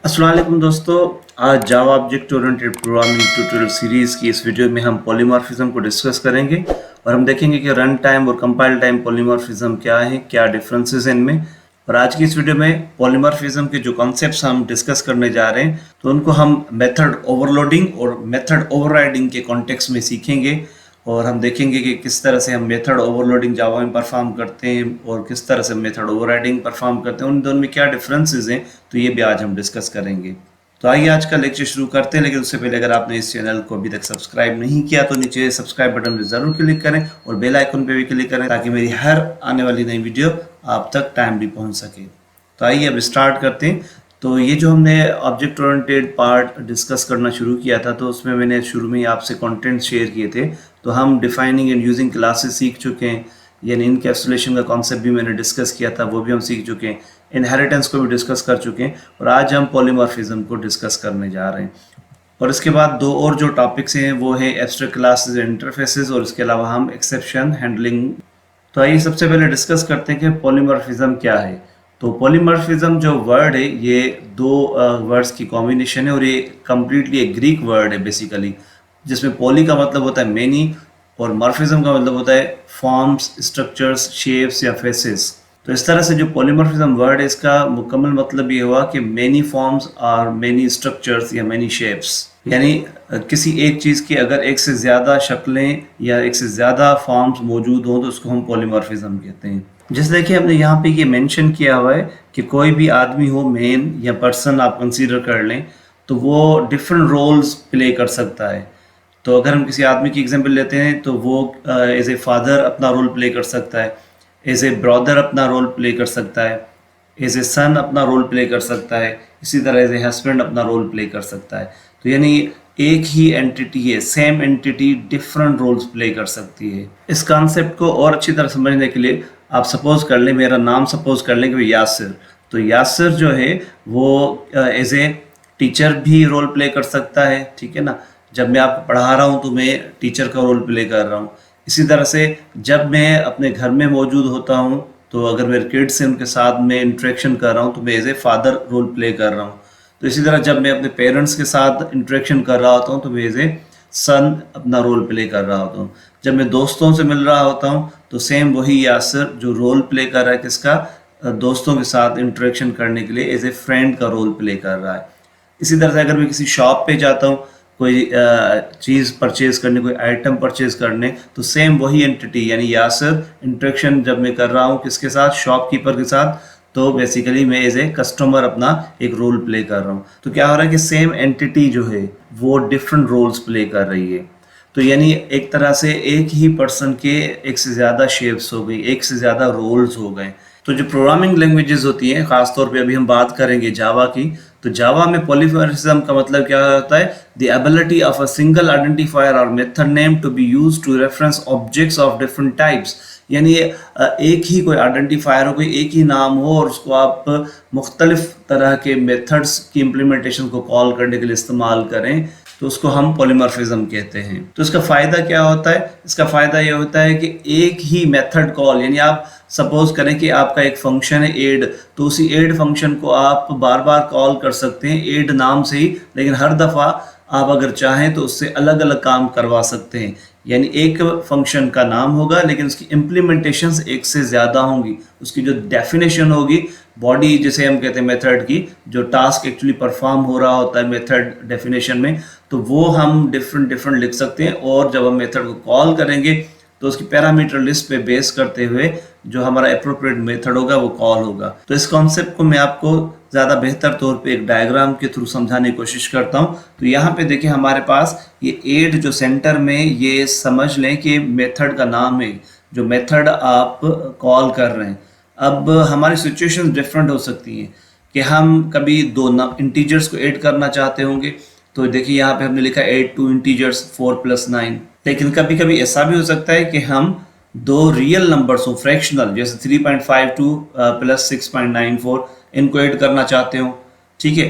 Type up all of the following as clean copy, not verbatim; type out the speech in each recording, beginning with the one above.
अस्सलाम वालेकुम दोस्तों। आज जावा object oriented programming tutorial series की इस वीडियो में हम पॉलीमॉर्फिज्म को डिस्कस करेंगे और हम देखेंगे कि रन टाइम और कंपाइल टाइम पॉलीमॉर्फिज्म क्या है, क्या डिफरेंसेस हैं इनमें। और आज की इस वीडियो में पॉलीमॉर्फिज्म के जो कॉन्सेप्ट्स हम डिस्कस करने जा रहे हैं तो उनको हम मेथड ओवरलोडिंग और मेथड ओवरराइडिंग के कॉन्टेक्स्ट में सीखेंगे और हम देखेंगे कि किस तरह से हम मेथड ओवरलोडिंग जावा में परफॉर्म करते हैं और किस तरह से मेथड ओवरराइडिंग परफॉर्म करते हैं, उन दोनों में क्या डिफरेंसेस हैं, तो ये भी आज हम डिस्कस करेंगे। तो आइए आज का लेक्चर शुरू करते हैं, लेकिन उससे पहले अगर आपने इस चैनल को अभी तक सब्सक्राइब नहीं किया तो नीचे सब्सक्राइब बटन पर ज़रूर क्लिक करें और बेल आइकन पे भी क्लिक करें ताकि मेरी हर आने वाली नई वीडियो आप तक टाइमली पहुँच सके। तो आइए अब स्टार्ट करते हैं। तो ये जो हमने ऑब्जेक्ट ओरिएंटेड पार्ट डिस्कस करना शुरू किया था तो उसमें मैंने शुरू में ही आपसे कंटेंट शेयर किए थे। तो हम डिफाइनिंग एंड यूजिंग क्लासेस सीख चुके हैं, यानी इनकैप्सुलेशन का कॉन्सेप्ट भी मैंने डिस्कस किया था, वो भी हम सीख चुके हैं। इनहेरिटेंस को भी डिस्कस कर चुके हैं और आज हम पॉलीमॉर्फिज्म को डिस्कस करने जा रहे हैं। और इसके बाद दो और जो टॉपिक्स हैं वो है एब्स्ट्रैक्ट क्लासेस एंड इंटरफेसेस और इसके अलावा हम एक्सेप्शन हैंडलिंग। तो आइए सबसे पहले डिस्कस करते हैं कि पॉलीमॉर्फिज्म क्या है। तो पॉलीमॉर्फिज्म जो वर्ड है ये दो वर्ड्स की कॉम्बिनेशन है और ये कम्प्लीटली एक ग्रीक वर्ड है बेसिकली, जिसमें पॉली का मतलब होता है मैनी और मॉर्फिज्म का मतलब होता है फॉर्म्स, स्ट्रक्चर्स, शेप्स या फेसेस। तो इस तरह से जो पॉलीमॉर्फिज्म वर्ड है इसका मुकम्मल मतलब ये हुआ कि मैनी फॉर्म्स और मैनी स्ट्रक्चर्स या मैनी शेप्स, यानी किसी एक चीज़ की अगर एक से ज़्यादा शक्लें या एक से ज़्यादा फॉर्म्स मौजूद हों तो उसको हम पॉलीमॉर्फिज्म कहते हैं। जैसे देखिए हमने यहाँ पे ये मेंशन किया हुआ है कि कोई भी आदमी हो, मेन या पर्सन आप कंसीडर कर लें, तो वो डिफरेंट रोल्स प्ले कर सकता है। तो अगर हम किसी आदमी की एग्जांपल लेते हैं तो वो एज ए फादर अपना रोल प्ले कर सकता है, एज ए ब्रदर अपना रोल प्ले कर सकता है, एज ए सन अपना रोल प्ले कर सकता है, इसी तरह एज ए हस्बैंड अपना रोल प्ले कर सकता है। तो यानी एक ही एंटिटी है, same entity different roles play कर सकती है। इस कॉन्सेप्ट को और अच्छी तरह समझने के लिए आप सपोज कर लें, मेरा नाम सपोज कर लें कि यासिर। तो यासिर जो है वो एज ए टीचर भी रोल प्ले कर सकता है, ठीक है ना। जब मैं आपको पढ़ा रहा हूँ तो मैं टीचर का रोल प्ले कर रहा हूँ। इसी तरह से जब मैं अपने घर में मौजूद होता हूँ तो अगर मेरे किड्स हैं उनके साथ मैं इंटरेक्शन कर रहा हूँ तो मैं as a father role play कर रहा हूँ। तो इसी तरह जब मैं अपने पेरेंट्स के साथ इंटरेक्शन कर रहा होता हूँ तो मैं एज ए सन अपना रोल प्ले कर रहा होता हूँ। जब मैं दोस्तों से मिल रहा होता हूँ तो सेम वही यासिर जो रोल प्ले कर रहा है किसका, दोस्तों के साथ इंटरेक्शन करने के लिए एज ए फ्रेंड का रोल प्ले कर रहा है। इसी तरह से अगर मैं किसी शॉप पे जाता हूँ कोई चीज़ परचेज करने, कोई आइटम परचेज करने, तो सेम वही एंटिटी यानी यासिर इंटरेक्शन जब मैं कर रहा हूँ किसके साथ, शॉपकीपर के साथ, तो बेसिकली मैं एज ए कस्टमर अपना एक रोल प्ले कर रहा हूँ। तो क्या हो रहा है कि सेम एंटिटी जो है वो डिफरेंट रोल्स प्ले कर रही है। तो यानी एक तरह से एक ही पर्सन के एक से ज़्यादा शेप्स हो गई, एक से ज़्यादा रोल्स हो गए। तो जो प्रोग्रामिंग लैंग्वेजेस होती हैं, ख़ासतौर पे अभी हम बात करेंगे जावा की, तो जावा में पॉलीमॉर्फिज्म का मतलब क्या होता है, the ability of a single identifier और method name to be used to reference objects of different types. यानी एक ही कोई आइडेंटिफायर हो, कोई एक ही नाम हो और उसको आप मुख्तलिफ तरह के मेथड्स की इम्प्लीमेंटेशन को कॉल करने के लिए इस्तेमाल करें तो उसको हम पॉलीमॉर्फिज्म कहते हैं। तो इसका फ़ायदा क्या होता है, इसका फ़ायदा ये होता है कि एक ही मेथड कॉल, यानी आप सपोज करें कि आपका एक फंक्शन है ऐड, तो उसी ऐड फंक्शन को आप बार बार कॉल कर सकते हैं ऐड नाम से ही, लेकिन हर दफ़ा आप अगर चाहें तो उससे अलग अलग काम करवा सकते हैं। यानी एक फंक्शन का नाम होगा लेकिन उसकी इम्प्लीमेंटेशंस एक से ज़्यादा होंगी, उसकी जो डेफिनेशन होगी, बॉडी जिसे हम कहते हैं मेथड की, जो टास्क एक्चुअली परफॉर्म हो रहा होता है मेथड डेफिनेशन में, तो वो हम डिफरेंट लिख सकते हैं। और जब हम मेथड को कॉल करेंगे तो उसकी पैरामीटर लिस्ट पे बेस करते हुए जो हमारा एप्रोप्रिएट मेथड होगा वो कॉल होगा। तो इस कॉन्सेप्ट को मैं आपको ज़्यादा बेहतर तौर पे एक डायग्राम के थ्रू समझाने की कोशिश करता हूँ। तो यहाँ पे देखिए हमारे पास ये ऐड जो सेंटर में, ये समझ लें कि मेथड का नाम है जो मेथड आप कॉल कर रहे हैं। अब हमारी सिचुएशन डिफरेंट हो सकती हैं कि हम कभी दो इंटीजर्स को ऐड करना चाहते होंगे, तो देखिए यहाँ पे हमने लिखा ऐड टू इंटीजर्स 4 + 9। लेकिन कभी कभी ऐसा भी हो सकता है कि हम दो रियल नंबर्स हो, फ्रैक्शनल, जैसे 3.52 + 6.94, इनको ऐड करना चाहते हो, ठीक है,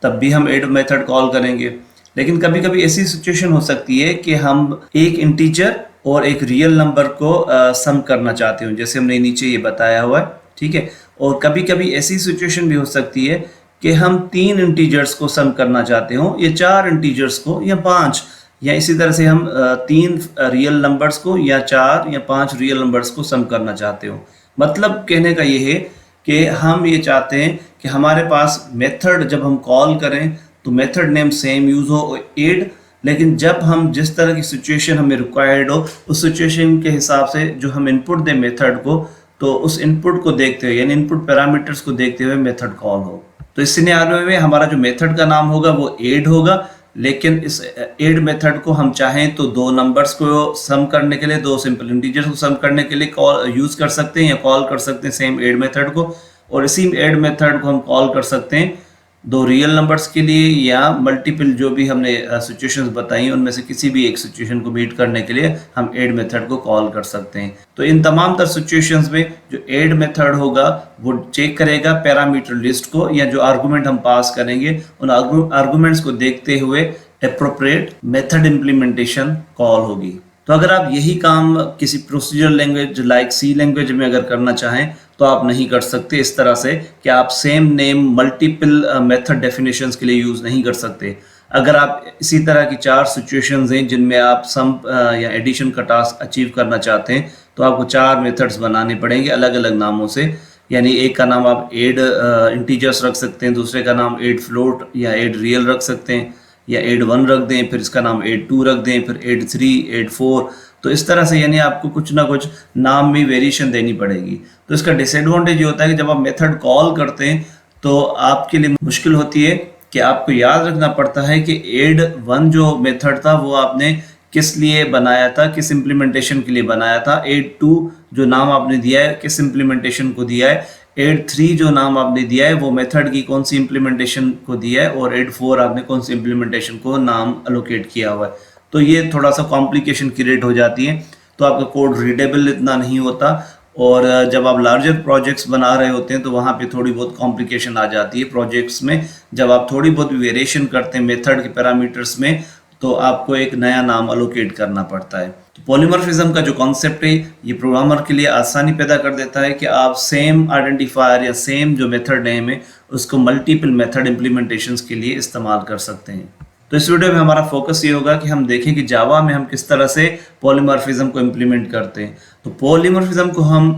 तब भी हम ऐड मेथड कॉल करेंगे। लेकिन कभी कभी ऐसी सिचुएशन हो सकती है कि हम एक इंटीजर और एक रियल नंबर को सम करना चाहते हो, जैसे हमने नीचे ये बताया हुआ है, ठीक है। और कभी कभी ऐसी सिचुएशन भी हो सकती है कि हम 3 इंटीजर्स को सम करना चाहते हो, या 4 इंटीजर्स को, या 5, या इसी तरह से हम 3 रियल नंबर्स को या 4 या 5 रियल नंबर्स को सम करना चाहते हो। मतलब कहने का ये है कि हम ये चाहते हैं कि हमारे पास मेथड जब हम कॉल करें तो मेथड नेम सेम यूज हो ऐड, लेकिन जब हम जिस तरह की सिचुएशन हमें रिक्वायर्ड हो उस सिचुएशन के हिसाब से जो हम इनपुट दें मेथड को, तो उस इनपुट को देखते हुए यानी इनपुट पैरामीटर्स को देखते हुए मेथड कॉल हो। तो इस सिनेरियो में हमारा जो मेथड का नाम होगा वो ऐड होगा, लेकिन इस ऐड मेथड को हम चाहें तो 2 नंबर्स को सम करने के लिए, 2 सिंपल इंटीजर्स को सम करने के लिए कॉल यूज कर सकते हैं या कॉल कर सकते हैं सेम ऐड मेथड को, और इसी ऐड मेथड को हम कॉल कर सकते हैं 2 रियल नंबर्स के लिए या मल्टीपल जो भी हमने सिचुएशंस बताई उनमें से किसी भी एक सिचुएशन को मीट करने के लिए हम ऐड मेथड को कॉल कर सकते हैं। तो इन तमाम तर सिचुएशंस में जो ऐड मेथड होगा वो चेक करेगा पैरामीटर लिस्ट को, या जो आर्गुमेंट हम पास करेंगे उन आर्गुमेंट्स को देखते हुए एप्रोप्रिएट मेथड इंप्लीमेंटेशन कॉल होगी। तो अगर आप यही काम किसी प्रोसीजरल लैंग्वेज लाइक सी लैंग्वेज में अगर करना चाहें तो आप नहीं कर सकते इस तरह से कि आप same name multiple method definitions के लिए यूज नहीं कर सकते। अगर आप इसी तरह की 4 सिचुएशंस हैं जिनमें आप सम या एडिशन का टास्क अचीव करना चाहते हैं तो आपको 4 मेथड्स बनाने पड़ेंगे अलग अलग नामों से। यानी एक का नाम आप ऐड इंटीजर्स रख सकते हैं, दूसरे का नाम ऐड फ्लोट या ऐड रियल रख सकते हैं, या ऐड 1 रख दें, फिर इसका नाम ऐड 2 रख दें, फिर ऐड 3, ऐड 4। तो इस तरह से यानी आपको कुछ ना कुछ नाम में वेरिएशन देनी पड़ेगी। तो इसका डिसएडवांटेज ये होता है कि जब आप मेथड कॉल करते हैं तो आपके लिए मुश्किल होती है कि आपको याद रखना पड़ता है कि ऐड 1 जो मेथड था वो आपने किस लिए बनाया था, किस इम्प्लीमेंटेशन के लिए बनाया था। ऐड 2 जो नाम आपने दिया है किस इम्प्लीमेंटेशन को दिया है। ऐड 3 जो नाम आपने दिया है वो मेथड की कौन सी इम्प्लीमेंटेशन को दिया है, और ऐड 4 आपने कौन सी इम्प्लीमेंटेशन को नाम अलोकेट किया हुआ है। तो ये थोड़ा सा कॉम्प्लिकेशन क्रिएट हो जाती है, तो आपका कोड रीडेबल इतना नहीं होता, और जब आप लार्जर प्रोजेक्ट्स बना रहे होते हैं तो वहाँ पे थोड़ी बहुत कॉम्प्लिकेशन आ जाती है प्रोजेक्ट्स में। जब आप थोड़ी बहुत वेरिएशन करते हैं मेथड के पैरामीटर्स में तो आपको एक नया नाम अलोकेट करना पड़ता है। तो पॉलीमॉर्फिज्म का जो कॉन्सेप्ट है ये प्रोग्रामर के लिए आसानी पैदा कर देता है कि आप सेम आइडेंटिफायर या सेम जो मेथड नेम है उसको मल्टीपल मेथड इम्प्लीमेंटेशंस के लिए इस्तेमाल कर सकते हैं। तो इस वीडियो में हमारा फोकस ये होगा कि हम देखें कि जावा में हम किस तरह से पॉलीमॉर्फिज्म को इम्प्लीमेंट करते हैं। तो पॉलीमॉर्फिज्म को हम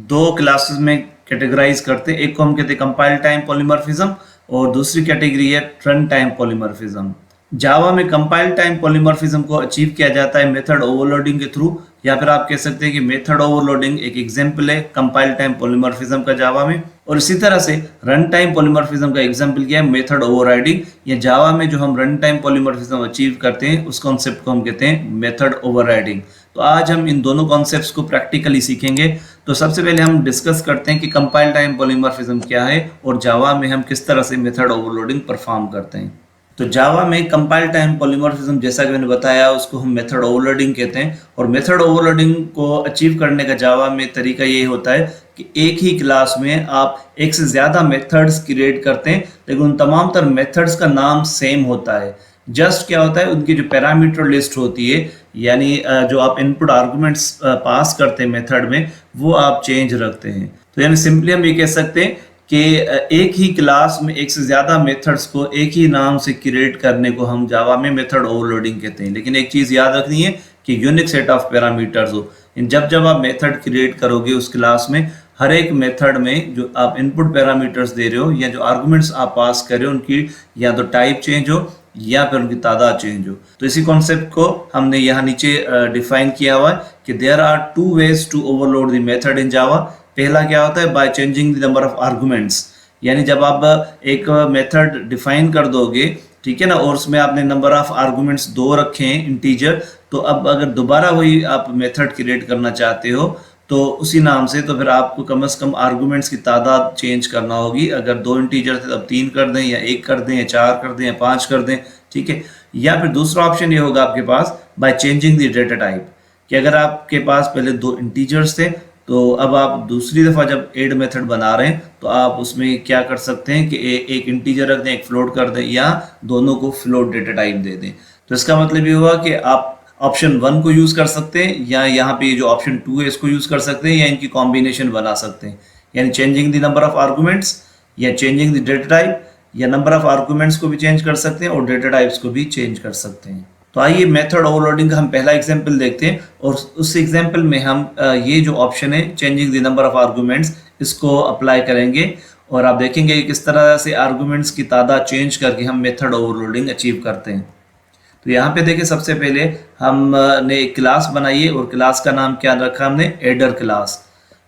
2 क्लासेस में कैटेगराइज करते हैं। एक को हम कहते हैं कंपाइल टाइम पॉलीमॉर्फिज्म और दूसरी कैटेगरी है रन टाइम पॉलीमॉर्फिज्म। जावा में कंपाइल टाइम पॉलीमॉर्फिज्म को अचीव किया जाता है मेथड ओवरलोडिंग के थ्रू, या फिर आप कह सकते हैं कि मेथड ओवरलोडिंग एक एग्जांपल है कंपाइल टाइम पॉलीमॉर्फिज्म का जावा में। और इसी तरह से रन टाइम पॉलीमॉर्फिज्म का एग्जांपल क्या है, मेथड ओवरराइडिंग। या जावा में जो हम रन टाइम पॉलीमॉर्फिज्म अचीव करते हैं उस कॉन्सेप्ट को हम कहते हैं मेथड ओवरराइडिंग। तो आज हम इन दोनों कॉन्सेप्ट्स को प्रैक्टिकली सीखेंगे। तो सबसे पहले हम डिस्कस करते हैं कि कंपाइल टाइम पॉलीमॉर्फिज्म क्या है और जावा में हम किस तरह से मेथड ओवरलोडिंग परफॉर्म करते हैं। तो जावा में कंपाइल टाइम पॉलीमॉर्फिज्म जैसा कि मैंने बताया उसको हम मेथड ओवरलोडिंग कहते हैं, और मेथड ओवरलोडिंग को अचीव करने का जावा में तरीका ये होता है कि एक ही क्लास में आप एक से ज़्यादा मेथड्स क्रिएट करते हैं, लेकिन उन तमाम तर मेथड्स का नाम सेम होता है। जस्ट क्या होता है, उनकी जो पैरामीटर लिस्ट होती है यानी जो आप इनपुट आर्गुमेंट्स पास करते हैं मेथड में वो आप चेंज रखते हैं। तो यानी सिंपली हम ये कह सकते हैं कि एक ही क्लास में एक से ज़्यादा मेथड्स को एक ही नाम से क्रिएट करने को हम जावा में मेथड ओवरलोडिंग कहते हैं। लेकिन एक चीज़ याद रखनी है कि यूनिक सेट ऑफ पैरामीटर्स हो। जब जब आप मेथड क्रिएट करोगे उस क्लास में हर एक मेथड में जो आप इनपुट पैरामीटर्स दे रहे हो या जो आर्गुमेंट्स आप पास कर रहे हो उनकी या तो टाइप चेंज हो या फिर उनकी तादाद चेंज हो। तो इसी कॉन्सेप्ट को हमने यहाँ नीचे डिफाइन किया हुआ है कि there are 2 ways to overload the method in Java. पहला क्या होता है, by changing the number of arguments. यानी जब आप एक मेथड डिफाइन कर दोगे, ठीक है ना, और उसमें आपने नंबर ऑफ आर्गुमेंट्स 2 रखे हैं इंटीजर, तो अब अगर दोबारा वही आप मेथड क्रिएट करना चाहते हो तो उसी नाम से, तो फिर आपको कम से कम आर्गुमेंट्स की तादाद चेंज करना होगी। अगर 2 इंटीजर थे तब 3 कर दें, या 1 कर दें, या 4 कर दें, या 5 कर दें, ठीक है। या फिर दूसरा ऑप्शन ये होगा आपके पास by changing the data type, कि अगर आपके पास पहले 2 इंटीजर्स थे तो अब आप दूसरी दफ़ा जब ऐड मेथड बना रहे हैं तो आप उसमें क्या कर सकते हैं कि एक इंटीजर रख दें, एक फ्लोट कर दें, या दोनों को फ्लोट डेटा टाइप दे दें। तो इसका मतलब ये हुआ कि आप ऑप्शन 1 को यूज़ कर सकते हैं, या यहाँ पे जो ऑप्शन 2 है इसको यूज़ कर सकते हैं, या इनकी कॉम्बिनेशन बना सकते हैं। यानी changing the number of arguments या चेंजिंग द डेटा टाइप या नंबर ऑफ आर्गुमेंट्स को भी चेंज कर सकते हैं और डेटा टाइप्स को भी चेंज कर सकते हैं। तो आइए मेथड ओवरलोडिंग का हम पहला एग्जांपल देखते हैं और उस एग्जांपल में हम ये जो ऑप्शन है changing the number of arguments इसको अप्लाई करेंगे और आप देखेंगे कि किस तरह से आर्गुमेंट्स की तादाद चेंज करके हम मेथड ओवरलोडिंग अचीव करते हैं। तो यहाँ पे देखिए सबसे पहले हमने एक क्लास बनाई है और क्लास का नाम क्या रखा हमने, एडर क्लास।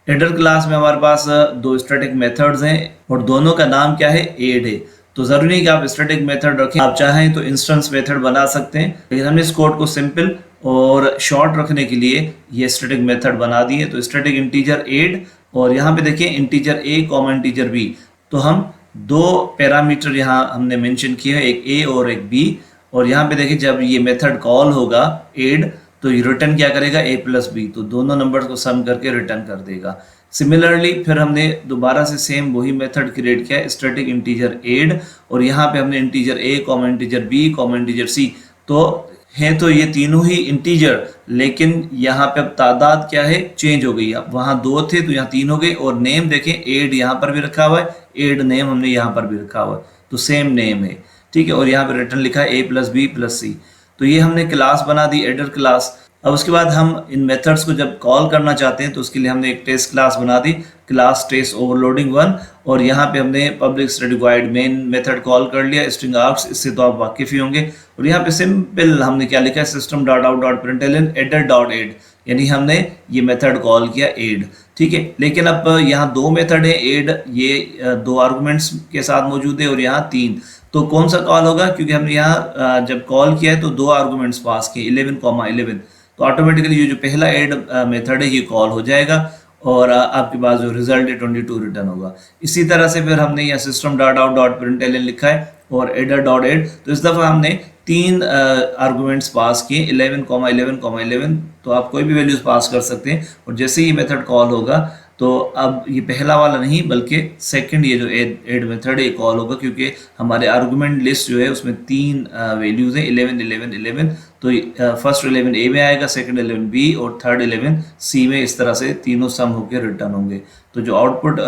एडर क्लास में हमारे पास दो स्टैटिक मेथड्स हैं और दोनों का नाम क्या है, एड है। तो जरूरी नहीं कि आप स्टैटिक मेथड रखें, आप चाहें तो इंस्टेंस मेथड बना सकते हैं, लेकिन हमने इस कोड को सिंपल और शॉर्ट रखने के लिए ये स्टैटिक मेथड बना दिए। तो स्टैटिक इंटीजर एड और यहाँ पे देखिए integer a comma integer B. तो हम दो पैरामीटर यहाँ हमने मेंशन किए हैं, एक ए और एक बी। और यहाँ पे देखिए जब ये मेथड कॉल होगा एड तो ये रिटर्न क्या करेगा, a प्लस बी। तो दोनों नंबर्स को सम करके रिटर्न कर देगा। सिमिलरली फिर हमने दोबारा से सेम वही मेथड क्रिएट किया, स्टैटिक इंटीजर एड और यहाँ पे हमने integer a comma integer b comma integer c। तो है तो ये तीनों ही इंटीजर, लेकिन यहाँ पे अब तादाद क्या है, चेंज हो गई। अब वहाँ दो थे तो यहाँ तीन हो गए। और नेम देखें एड यहाँ पर भी रखा हुआ है, एड नेम हमने यहाँ पर भी रखा हुआ है, तो सेम नेम है, ठीक है। और यहाँ पे रिटर्न लिखा है a प्लस बी प्लस सी। तो ये हमने क्लास बना दी एडर क्लास। अब उसके बाद हम इन मेथड्स को जब कॉल करना चाहते हैं तो उसके लिए हमने एक टेस्ट क्लास बना दी, क्लास टेस्ट ओवरलोडिंग 1। और यहाँ पे हमने public static void main method call कर लिया, स्ट्रिंग आर्ग्स, इससे तो आप वाकिफ ही होंगे। और यहाँ पे सिंपल हमने क्या लिखा है, system dot out dot println adder dot add, यानी हमने ये मेथड कॉल किया एड, ठीक है। लेकिन अब यहाँ दो मेथड है एड, ये दो आर्गुमेंट्स के साथ मौजूद है और यहाँ तीन। तो कौन सा कॉल होगा, क्योंकि हमने यहाँ जब कॉल किया है तो दो आर्गुमेंट्स पास किए 11 कॉमा 11, तो ऑटोमेटिकली ये जो पहला एड मेथड है ये कॉल हो जाएगा और आपके पास जो रिजल्ट है 22 रिटर्न होगा। इसी तरह से फिर हमने यहाँ system dot out dot println लिखा है और एडर डॉट एड। तो इस दफ़ा हमने तीन आर्गुमेंट्स पास किए 11 कॉमा 11 कॉमा 11। तो आप कोई भी वैल्यूज पास कर सकते हैं और जैसे ही मेथड कॉल होगा तो अब ये पहला वाला नहीं बल्कि सेकंड ये जो एड मेथड है कॉल होगा, क्योंकि हमारे आर्गुमेंट लिस्ट जो है उसमें तीन वैल्यूज हैं 11 11 11। तो फर्स्ट 11 ए में आएगा, सेकंड 11 बी और थर्ड 11 सी में। इस तरह से तीनों सम होकर रिटर्न होंगे। तो जो आउटपुट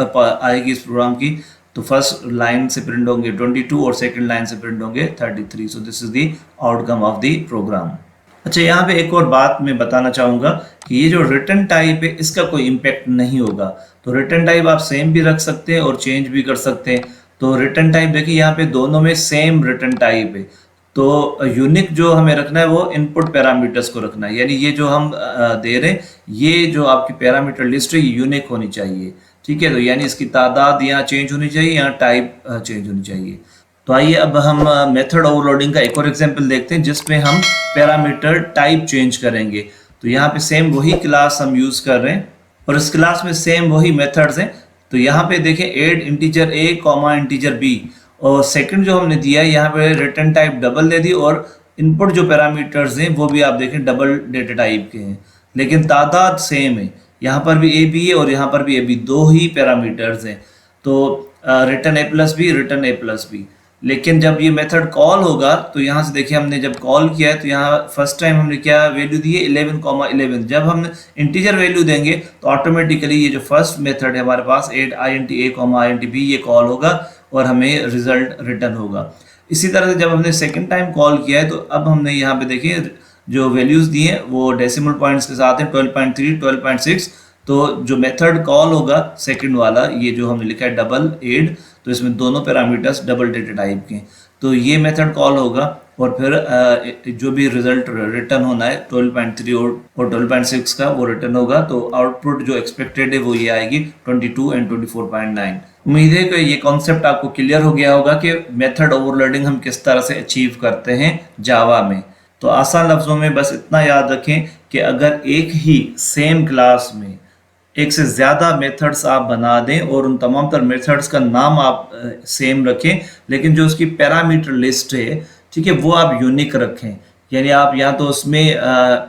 आएगी इस प्रोग्राम की, तो फर्स्ट लाइन से प्रिंट होंगे 22 और सेकंड लाइन से प्रिंट होंगे 33। So this is the outcome of the program. अच्छा, यहाँ पे एक और बात मैं बताना चाहूँगा कि ये जो रिटर्न टाइप है इसका कोई इम्पैक्ट नहीं होगा। तो रिटर्न टाइप आप सेम भी रख सकते हैं और चेंज भी कर सकते हैं। तो रिटर्न टाइप देखिए यहाँ पे दोनों में सेम रिटर्न टाइप है। तो यूनिक जो हमें रखना है वो इनपुट पैरामीटर्स को रखना है, यानी ये जो हम दे रहे हैं ये जो आपकी पैरामीटर लिस्ट है यूनिक होनी चाहिए, ठीक है। तो यानी इसकी तादाद यहाँ चेंज होनी चाहिए, यहाँ टाइप चेंज होनी चाहिए। तो आइए अब हम मेथड ओवरलोडिंग का एक और एग्जांपल देखते हैं जिसमें हम पैरामीटर टाइप चेंज करेंगे। तो यहाँ पे सेम वही क्लास हम यूज कर रहे हैं और इस क्लास में सेम वही मेथड्स हैं। तो यहाँ पे देखें add integer a comma integer B और सेकंड जो हमने दिया है यहाँ पे रिटर्न टाइप डबल दे दी और इनपुट जो पैरामीटर्स हैं वो भी आप देखें डबल डेटा टाइप के हैं, लेकिन तादाद सेम है। यहाँ पर भी ए बी है और यहाँ पर भी ए बी, दो ही पैरामीटर्स हैं। तो रिटर्न ए प्लस बी, रिटर्न ए प्लस बी। लेकिन जब ये मेथड कॉल होगा तो यहाँ से देखिए हमने जब कॉल किया है तो यहाँ फर्स्ट टाइम हमने क्या वैल्यू दी है 11 कॉमा 11। जब हम इंटीजर वैल्यू देंगे तो ऑटोमेटिकली ये जो फर्स्ट मेथड है हमारे पास add INT A comma INT B ये कॉल होगा और हमें रिजल्ट रिटर्न होगा। इसी तरह से जब हमने सेकेंड टाइम कॉल किया है तो अब हमने यहाँ पे देखिए जो वैल्यूज दिए हैं वो डेसिमल पॉइंट्स के साथ हैं 12.3 12.6। तो जो मेथड कॉल होगा सेकंड वाला ये जो हमने लिखा है डबल एड, तो इसमें दोनों पैरामीटर्स डबल डेटा टाइप के। तो ये मेथड कॉल होगा और फिर जो भी रिजल्ट रिटर्न होना है 12.3 और 12.6 का वो रिटर्न होगा। तो आउटपुट जो एक्सपेक्टेड है वो ये आएगी 22 और 24.9। उम्मीद है कि ये कॉन्सेप्ट आपको क्लियर हो गया होगा कि मेथड ओवरलोडिंग हम किस तरह से अचीव करते हैं जावा में। तो आसान लफ्जों में बस इतना याद रखें कि अगर एक ही सेम क्लास में एक से ज़्यादा मेथड्स आप बना दें और उन तमाम तर मेथड्स का नाम आप सेम रखें, लेकिन जो उसकी पैरामीटर लिस्ट है, ठीक है, वो आप यूनिक रखें। यानी आप या तो उसमें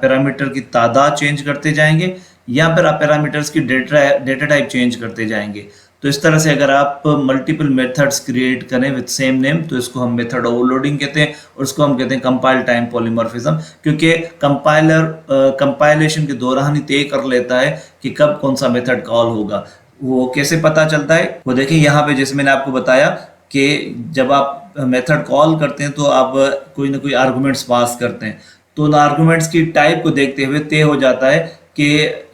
पैरामीटर की तादाद चेंज करते जाएंगे या फिर आप पैरामीटर्स की डेटा टाइप चेंज करते जाएंगे। तो इस तरह से अगर आप मल्टीपल मेथड्स क्रिएट करें विद सेम नेम तो इसको हम मेथड ओवरलोडिंग कहते हैं और इसको हम कहते हैं कंपाइल टाइम पॉलीमॉर्फिज्म, क्योंकि कंपाइलर कंपाइलेशन के दौरान ही तय कर लेता है कि कब कौन सा मेथड कॉल होगा। वो कैसे पता चलता है वो देखिए यहाँ पे जैसे मैंने आपको बताया कि जब आप मेथड कॉल करते हैं तो आप कोई ना कोई आर्गुमेंट्स पास करते हैं, तो उन आर्गुमेंट्स की टाइप को देखते हुए तय हो जाता है कि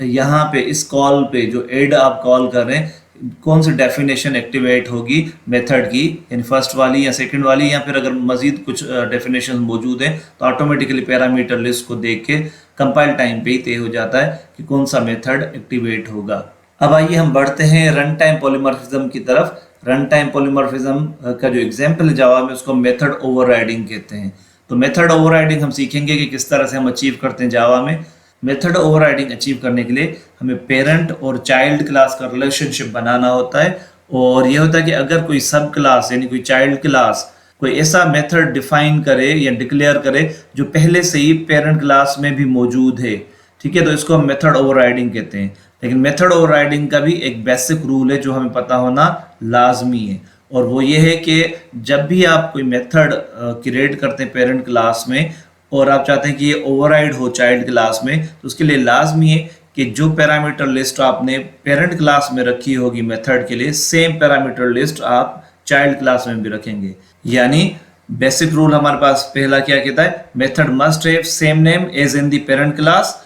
यहाँ पे इस कॉल पे जो एड आप कॉल कर रहे हैं कौन सी डेफिनेशन एक्टिवेट होगी मेथड की, यानी फर्स्ट वाली या सेकंड वाली, या फिर अगर मजीद कुछ डेफिनेशन मौजूद हैं तो ऑटोमेटिकली पैरामीटर लिस्ट को देख के कंपाइल टाइम पे ही तय हो जाता है कि कौन सा मेथड एक्टिवेट होगा। अब आइए हम बढ़ते हैं रन टाइम पॉलीमॉर्फिज्म की तरफ। रन टाइम पॉलीमॉर्फिज्म का जो एग्जाम्पल है जावा में उसको मेथड ओवरराइडिंग कहते हैं। तो मेथड ओवरराइडिंग हम सीखेंगे कि किस तरह से हम अचीव करते हैं जावा में। मेथड ओवरराइडिंग अचीव करने के लिए हमें पेरेंट और चाइल्ड क्लास का रिलेशनशिप बनाना होता है, और यह होता है कि अगर कोई सब क्लास यानी कोई चाइल्ड क्लास कोई ऐसा मेथड डिफाइन करे या डिक्लेयर करे जो पहले से ही पेरेंट क्लास में भी मौजूद है, ठीक है, तो इसको हम मेथड ओवरराइडिंग कहते हैं। लेकिन मेथड ओवरराइडिंग का भी एक बेसिक रूल है जो हमें पता होना लाजमी है, और वो ये है कि जब भी आप कोई मेथड क्रिएट करते हैं पेरेंट क्लास में और आप चाहते हैं कि ये ओवरराइड हो चाइल्ड क्लास में, तो उसके लिए लाजमी है कि जो पैरामीटर लिस्ट आपने पेरेंट क्लास में रखी होगी मेथड के लिए, सेम पैरामीटर लिस्ट आप चाइल्ड क्लास में भी रखेंगे। यानी बेसिक रूल हमारे पास पहला क्या कहता है, method must have same name as in the parent class.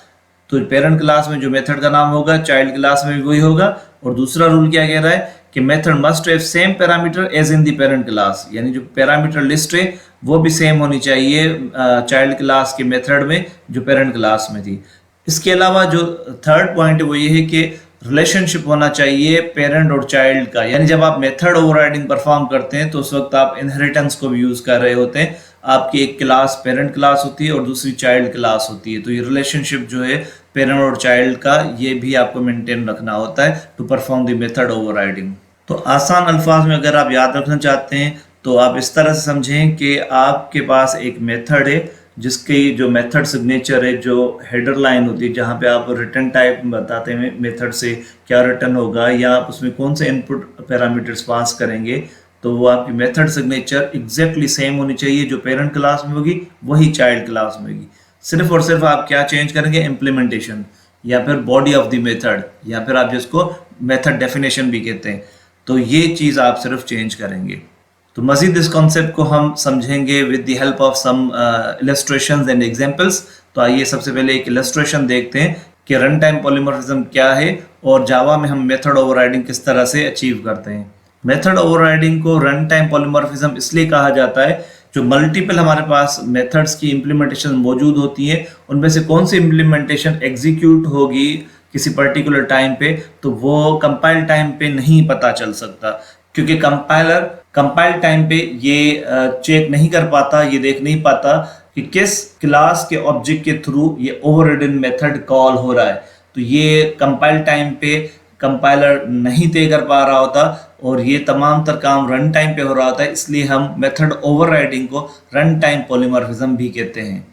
तो पेरेंट क्लास में जो मेथड का नाम होगा चाइल्ड क्लास में भी वही होगा। और दूसरा रूल क्या कह रहा है कि method must have same parameter as in the parent class, यानी जो पैरामीटर लिस्ट है वो भी सेम होनी चाहिए चाइल्ड क्लास के मेथड में जो पेरेंट क्लास में थी। इसके अलावा जो थर्ड पॉइंट है वो ये है कि रिलेशनशिप होना चाहिए पेरेंट और चाइल्ड का, यानी जब आप मेथड ओवरराइडिंग परफॉर्म करते हैं तो उस वक्त आप इनहेरिटेंस को भी यूज कर रहे होते हैं। आपकी एक क्लास पेरेंट क्लास होती है और दूसरी चाइल्ड क्लास होती है, तो ये रिलेशनशिप जो है पेरेंट और चाइल्ड का ये भी आपको मेंटेन रखना होता है to perform the method overriding. तो आसान अल्फाज में अगर आप याद रखना चाहते हैं तो आप इस तरह से समझें कि आपके पास एक मेथड है जिसकी जो मेथड सिग्नेचर है, जो हेडर लाइन होती है जहाँ पे आप रिटर्न टाइप बताते हैं मेथड से क्या रिटर्न होगा या आप उसमें कौन से इनपुट पैरामीटर्स पास करेंगे, तो वो आपकी मेथड सिग्नेचर एग्जैक्टली सेम होनी चाहिए। जो पेरेंट क्लास में होगी वही चाइल्ड क्लास में होगी। सिर्फ और सिर्फ आप क्या चेंज करेंगे, इम्प्लीमेंटेशन या फिर बॉडी ऑफ द मेथड या फिर आप जिसको मेथड डेफिनेशन भी कहते हैं, तो ये चीज़ आप सिर्फ चेंज करेंगे। तो मजीद इस कॉन्सेप्ट को हम समझेंगे with the help of some illustrations and examples. तो आइए सबसे पहले एक इलस्ट्रेशन देखते हैं कि रन टाइम पॉलीमॉर्फिज्म क्या है और जावा में हम मेथड ओवरराइडिंग किस तरह से अचीव करते हैं। मेथड ओवरराइडिंग को रन टाइम पॉलीमॉर्फिज्म इसलिए कहा जाता है जो मल्टीपल हमारे पास मेथड्स की इम्प्लीमेंटेशन मौजूद होती है, उनमें से कौन सी इम्प्लीमेंटेशन एग्जीक्यूट होगी किसी पर्टिकुलर टाइम पे, तो वो कंपाइल टाइम पे नहीं पता चल सकता, क्योंकि कंपाइलर कंपाइल टाइम पे ये चेक नहीं कर पाता, ये देख नहीं पाता कि किस क्लास के ऑब्जेक्ट के थ्रू ये ओवररिडन मेथड कॉल हो रहा है। तो ये कंपाइल टाइम पे कंपाइलर नहीं तय कर पा रहा होता और ये तमाम तर काम रन टाइम पे हो रहा होता है, इसलिए हम मेथड ओवरराइडिंग को रन टाइम पॉलीमॉर्फिज्म भी कहते हैं।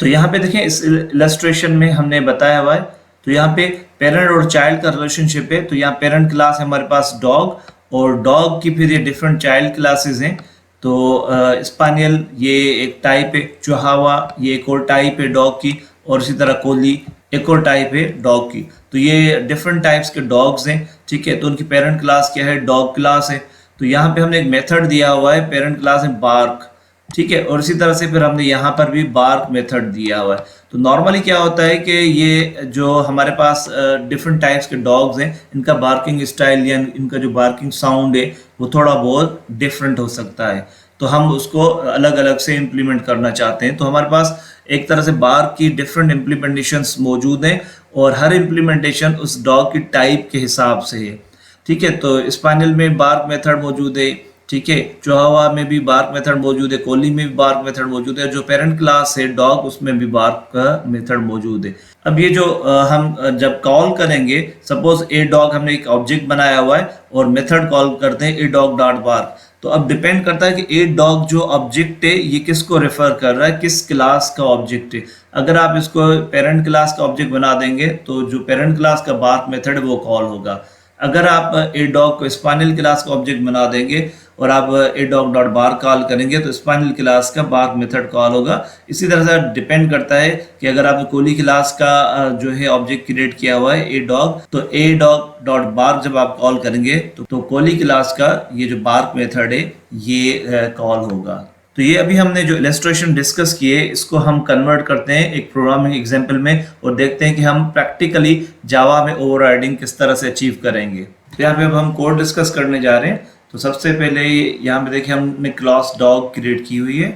तो यहाँ पे देखें इस इलस्ट्रेशन में हमने बताया हुआ है, तो यहाँ पे पेरेंट और चाइल्ड का रिलेशनशिप है। तो यहाँ पेरेंट क्लास है हमारे पास डॉग, और डॉग की फिर ये डिफरेंट चाइल्ड क्लासेस हैं। तो स्पानियल ये एक टाइप है, चुहावा ये एक और टाइप है डॉग की, और इसी तरह कोली एक और टाइप है डॉग की। तो ये डिफरेंट टाइप्स के डॉग्स हैं, ठीक है। तो उनकी पेरेंट क्लास क्या है, डॉग क्लास है। तो यहाँ पे हमने एक मेथड दिया हुआ है, पेरेंट क्लास है बार्क, ठीक है, और इसी तरह से फिर हमने यहाँ पर भी बार्क मेथड दिया हुआ है। तो नॉर्मली क्या होता है कि ये जो हमारे पास डिफरेंट टाइप्स के डॉग्स हैं, इनका बार्किंग स्टाइल या इनका जो बार्किंग साउंड है वो थोड़ा बहुत डिफरेंट हो सकता है, तो हम उसको अलग अलग से इम्प्लीमेंट करना चाहते हैं। तो हमारे पास एक तरह से बार्क की डिफरेंट इम्प्लीमेंटेशंस मौजूद हैं और हर इम्प्लीमेंटेशन उस डॉग की टाइप के हिसाब से है, ठीक है। तो स्पानियल में बार्क मेथड मौजूद है, ठीक है, चुहावा में भी बार्क मेथड मौजूद है, कोली में भी बार्क मेथड मौजूद है, जो पेरेंट क्लास है डॉग उसमें भी बार्क का मेथड मौजूद है। अब ये जो हम जब कॉल करेंगे, सपोज ए डॉग हमने एक ऑब्जेक्ट बनाया हुआ है और मेथड कॉल करते हैं ए डॉग डॉट बार्क, तो अब डिपेंड करता है कि ए डॉग जो ऑब्जेक्ट है ये किसको रेफर कर रहा है, किस क्लास का ऑब्जेक्ट है। अगर आप इसको पेरेंट क्लास का ऑब्जेक्ट बना देंगे तो जो पेरेंट क्लास का बार्क मेथड है वो कॉल होगा। अगर आप ए डॉग को स्पानियल क्लास का ऑब्जेक्ट बना देंगे और आप ए डॉग डॉट बार कॉल करेंगे तो स्पानियल क्लास का बार्क मेथड कॉल होगा। इसी तरह से डिपेंड करता है कि अगर आपने कोली क्लास का जो है ऑब्जेक्ट क्रिएट किया हुआ है ए डॉग, तो ए डॉग डॉट बार्क जब आप कॉल करेंगे तो कोली क्लास का ये जो बार्क मेथड है ये कॉल होगा। तो ये अभी हमने जो इलस्ट्रेशन डिस्कस किए इसको हम कन्वर्ट करते हैं एक प्रोग्रामिंग एग्जांपल में और देखते हैं कि हम प्रैक्टिकली जावा में ओवरराइडिंग किस तरह से अचीव करेंगे। तो यहाँ पे अब हम कोड डिस्कस करने जा रहे हैं। तो सबसे पहले यहाँ पे देखिए हमने क्लास डॉग क्रिएट की हुई है।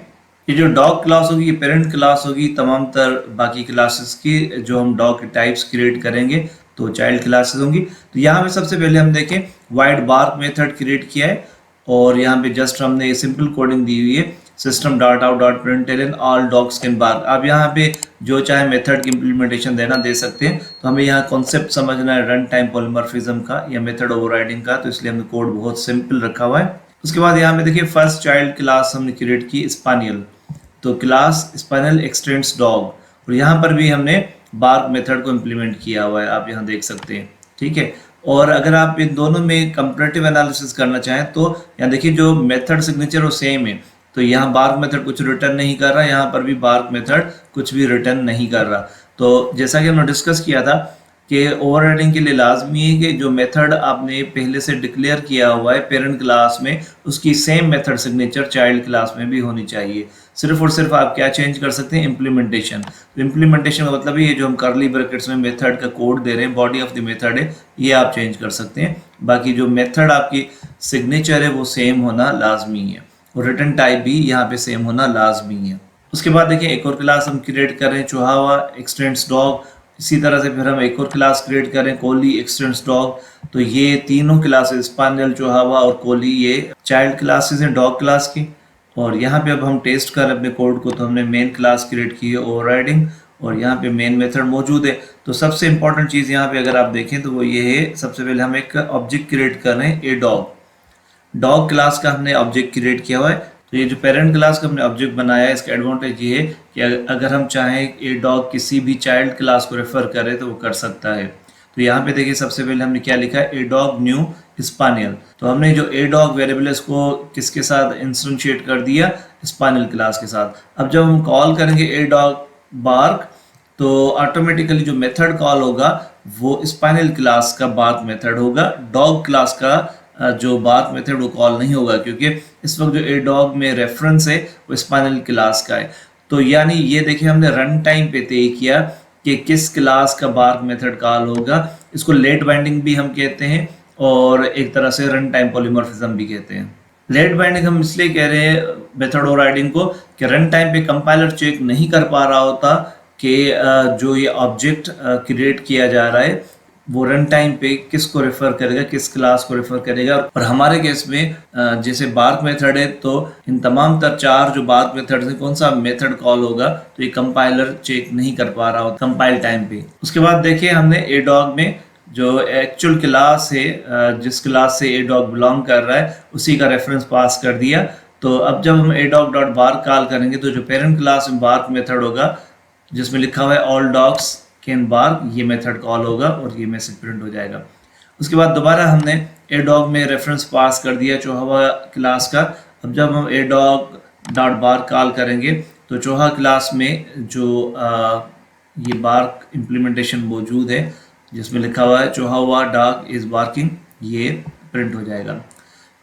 ये जो डॉग क्लास होगी ये पेरेंट क्लास होगी तमाम तर बाकी क्लासेस की जो हम डॉग के टाइप्स क्रिएट करेंगे तो चाइल्ड क्लासेस होंगी। तो यहाँ पे सबसे पहले हम देखें वाइड बार्क मेथड क्रिएट किया है और यहाँ पे जस्ट हमने सिंपल कोडिंग दी हुई है system dot out dot println all dogs can bark. आप यहाँ पे जो चाहे मेथड की इंप्लीमेंटेशन देना दे सकते हैं। तो हमें यहाँ कॉन्सेप्ट समझना है रन टाइम पॉलीमॉर्फिज्म का या मेथड ओवरराइडिंग का, तो इसलिए हमने कोड बहुत सिंपल रखा हुआ है। उसके बाद यहाँ पे देखिए फर्स्ट चाइल्ड क्लास हमने क्रिएट की स्पानियल, तो क्लास स्पानियल एक्सटेंड्स डॉग और यहाँ पर भी हमने बार्क मेथड को इम्प्लीमेंट किया हुआ है, आप यहाँ देख सकते हैं। ठीक है, और अगर आप इन दोनों में कंपैरेटिव एनालिसिस करना चाहें तो यहाँ देखिए जो मेथड सिग्नेचर वो सेम है। तो यहाँ बार्क मेथड कुछ रिटर्न नहीं कर रहा, यहाँ पर भी बार्क मेथड कुछ भी रिटर्न नहीं कर रहा। तो जैसा कि हमने डिस्कस किया था कि ओवरराइडिंग के लिए लाजमी है कि जो मेथड आपने पहले से डिक्लेयर किया हुआ है पेरेंट क्लास में उसकी same method signature child class में भी होनी चाहिए। सिर्फ और सिर्फ आप क्या चेंज कर सकते हैं, इम्प्लीमेंटेशन। तो इम्प्लीमेंटेशन का मतलब ये जो हम करली ब्रैकेट्स में मेथड का कोड दे रहे हैं बॉडी ऑफ द मेथड है ये आप चेंज कर सकते हैं। बाकी जो मेथड आपकी सिग्नेचर है वो सेम होना लाजमी है और रिटर्न टाइप भी यहाँ पे सेम होना लाजमी है। उसके बाद देखिए एक और क्लास हम क्रिएट कर रहे हैं चुहावा एक्सटेंड्स डॉग। इसी तरह से फिर हम एक और क्लास क्रिएट करें कोली एक्सटेंड्स डॉग। तो ये तीनों क्लासेस स्पानियल चुहावा और कोली ये चाइल्ड क्लासेस हैं डॉग क्लास की। और यहाँ पे अब हम टेस्ट कर अपने कोड को, तो हमने मेन क्लास क्रिएट की है ओवरराइडिंग और यहाँ पे मेन मेथड मौजूद है। तो सबसे इंपॉर्टेंट चीज़ यहाँ पे अगर आप देखें तो वो ये है, सबसे पहले हम एक ऑब्जेक्ट क्रिएट कर रहे हैं ए डॉग क्लास का हमने ऑब्जेक्ट क्रिएट किया हुआ है। तो ये जो पेरेंट क्लास का हमने ऑब्जेक्ट बनाया है इसका एडवांटेज ये है कि अगर हम चाहें ए डॉग किसी भी चाइल्ड क्लास को रेफर करें तो वो कर सकता है। तो यहाँ पे देखिए सबसे पहले हमने क्या लिखा है ए डॉग न्यू स्पानियल। तो हमने जो ए डॉग वेरिएबल है इसको किसके साथ इंस्टेंशिएट कर दिया, स्पानियल क्लास के साथ। अब जब हम कॉल करेंगे ए डॉग बार्क तो ऑटोमेटिकली जो मेथड कॉल होगा वो स्पानियल क्लास का बार्क मेथड होगा, डॉग क्लास का जो बार्क मेथड वो कॉल नहीं होगा क्योंकि इस वक्त जो ए डॉग में रेफरेंस है वो स्पानियल क्लास का है। तो यानी ये देखिए हमने रन टाइम पे तय किया कि किस क्लास का बार्क मेथड कॉल होगा। इसको लेट बाइंडिंग भी हम कहते हैं और एक तरह से रन टाइम पॉलीमॉर्फिज्म भी कहते हैं। लेट बाइंडिंग हम इसलिए कह रहे हैं मेथड ओवरराइडिंग को कि रन टाइम पे कंपाइलर चेक नहीं कर पा रहा होता कि जो ये ऑब्जेक्ट क्रिएट किया जा रहा है वो रन टाइम पे किसको रेफर करेगा, किस क्लास को रेफर करेगा। और हमारे केस में जैसे बार्क मेथड है तो इन तमाम तर चार जो बार्क मेथड है कौन सा मेथड कॉल होगा तो ये कंपाइलर चेक नहीं कर पा रहा होता कंपाइल टाइम पे। उसके बाद देखिए हमने ए डॉग में जो एक्चुअल क्लास है जिस क्लास से ए डॉग बिलोंग कर रहा है उसी का रेफरेंस पास कर दिया। तो अब जब हम a dog dot bark call करेंगे तो जो पेरेंट क्लास में बार्क मेथड होगा जिसमें लिखा हुआ है ऑल डॉग्स कैन बार्क, ये मेथड कॉल होगा और ये मैसेज प्रिंट हो जाएगा। उसके बाद दोबारा हमने ए डॉग में रेफरेंस पास कर दिया चोहा क्लास का। अब जब हम a dog dot bark call करेंगे तो चोहा क्लास में जो ये बार्क इम्प्लीमेंटेशन मौजूद है जिसमें लिखा हुआ है चोहा डॉग इज बार्किंग, ये प्रिंट हो जाएगा।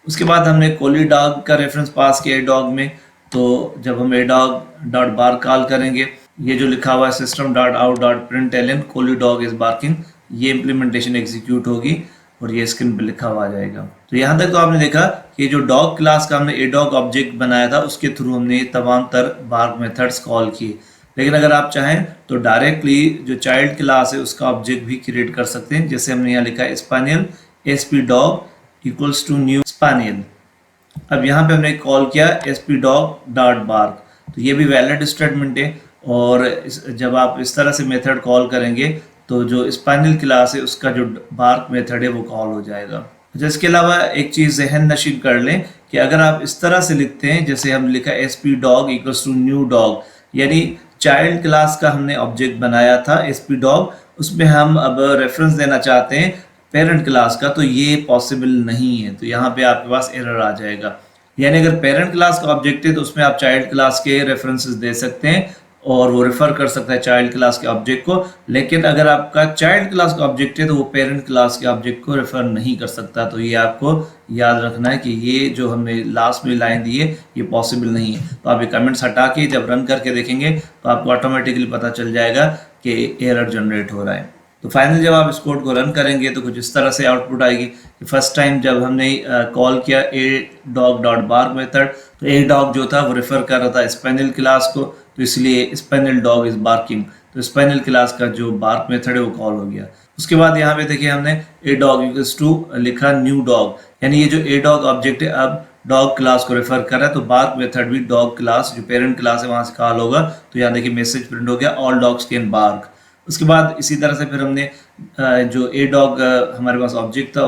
उसके बाद हमने कोली डॉग का रेफरेंस पास किया ए डॉग में। तो जब हम a dog dot bark call करेंगे ये जो लिखा हुआ है system dot out dot println collie dog is barking, ये इम्प्लीमेंटेशन एग्जीक्यूट होगी और ये स्क्रीन पे लिखा हुआ आ जाएगा। तो यहाँ तक तो आपने देखा कि जो डॉग क्लास का हमने ए डॉग ऑब्जेक्ट बनाया था उसके थ्रू हमने तमाम तर बार्क मेथड्स कॉल किए। लेकिन अगर आप चाहें तो डायरेक्टली जो चाइल्ड क्लास है उसका ऑब्जेक्ट भी क्रिएट कर सकते हैं। जैसे हमने यहाँ लिखा है spaniel SP dog equals to new spaniel. अब यहाँ पे हमने कॉल किया एसपी डॉग डॉट बार्क, तो ये भी वैलिड स्टेटमेंट है। और जब आप इस तरह से मेथड कॉल करेंगे तो जो स्पानियल क्लास है उसका जो बार्क मेथड है वो कॉल हो जाएगा। इसके अलावा एक चीज़ जहन नशीब कर लें कि अगर आप इस तरह से लिखते हैं जैसे हम लिखा SP dog equals to new dog, यानी चाइल्ड क्लास का हमने ऑब्जेक्ट बनाया था एसपी डॉग, उसमें हम अब रेफरेंस देना चाहते हैं पेरेंट क्लास का, तो ये पॉसिबल नहीं है। तो यहाँ पे आपके पास एरर आ जाएगा। यानी अगर पेरेंट क्लास का ऑब्जेक्ट है तो उसमें आप चाइल्ड क्लास के रेफरेंसेस दे सकते हैं और वो रेफर कर सकता है चाइल्ड क्लास के ऑब्जेक्ट को। लेकिन अगर आपका चाइल्ड क्लास का ऑब्जेक्ट है तो वो पेरेंट क्लास के ऑब्जेक्ट को रेफर नहीं कर सकता। तो ये आपको याद रखना है कि ये जो हमने लास्ट में लाइन दी है ये पॉसिबल नहीं है। तो आप ये कमेंट्स हटा के जब रन करके देखेंगे तो आपको ऑटोमेटिकली पता चल जाएगा कि एरर जनरेट हो रहा है। तो फाइनली जब आप इस कोड को रन करेंगे तो कुछ इस तरह से आउटपुट आएगी कि फर्स्ट टाइम जब हमने कॉल किया a dog dot bark method, तो ए डॉग जो था वो रेफर कर रहा था स्पेनियल क्लास को, तो इसलिए स्पेनियल डॉग इज बार्किंग, तो स्पेनियल क्लास का जो बार्क मेथड है वो कॉल हो गया। उसके बाद यहाँ पे देखिए हमने ए डॉग इक्वल्स टू लिखा न्यू डॉग, यानी ये जो ए डॉग ऑब्जेक्ट है अब डॉग क्लास को रेफर कर रहा है। तो बार्क मेथड भी डॉग क्लास जो पेरेंट क्लास है वहां से कॉल होगा। तो यहाँ देखिए मैसेज प्रिंट हो गया ऑल डॉग्स कैन बार्क। उसके बाद इसी तरह से फिर हमने जो ए डॉग हमारे पास ऑब्जेक्ट था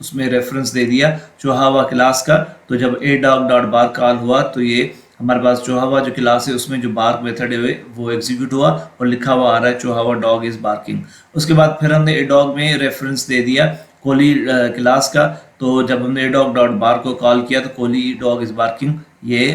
उसमें रेफरेंस दे दिया चोहावा क्लास का। तो जब a dog dot bark call हुआ तो ये हमारे पास चोहावा जो क्लास है उसमें जो बार्क मेथड है वो एग्जीक्यूट हुआ और लिखा हुआ आ रहा है चोहावा डॉग इज बार्किंग। उसके बाद फिर हमने ए डॉग में रेफरेंस दे दिया कोली क्लास का। तो जब हमने ए डॉग डॉट बार्क को कॉल किया तो कोली डॉग इज बार्किंग ये